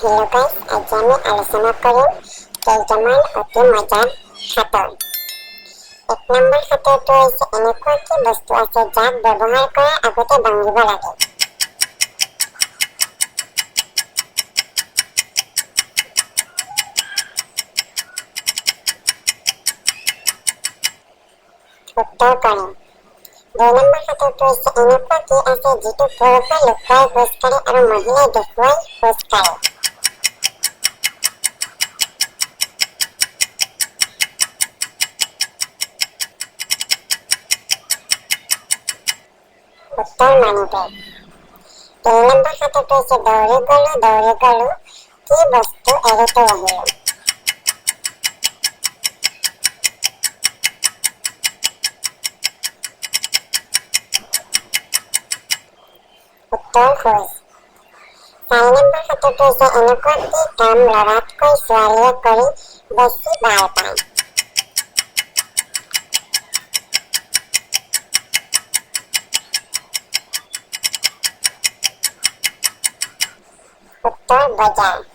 Hello' guys, আজি আমি আলোচনা কৰিম কেইটামান অতি মজাৰ সাঁতৰ। 1 নম্বৰ সাঁতৰটো হৈছে এনেকুৱা কি বস্তু আছে যাক ব্যৱহাৰ কৰাৰ আগতে দাঙিব লাগে। উত্তৰ কৰে। 2 নম্বৰ সাঁতৰটো হৈছে এনেকুৱা কি আছে যিটো পুৰুষে লুকুৱাই খোজ কাঢ়ে আৰু মহিলাই দেখুৱাই খোজ কাঢ়ে। উত্তৰ মানিবেগ। 3 নম্বৰ সাঁতৰটো হৈছে দৌৰি গলো কি বস্তু এৰি থৈ আহিলো। উত্তৰ খোজ। 4 নম্বৰ সাঁতৰটো হৈছে এনেকুৱা কি কাম ল'ৰাতকৈ ছোৱালীয়ে কৰি বেছি ভাল পায়। উত্তৰ বজাৰ।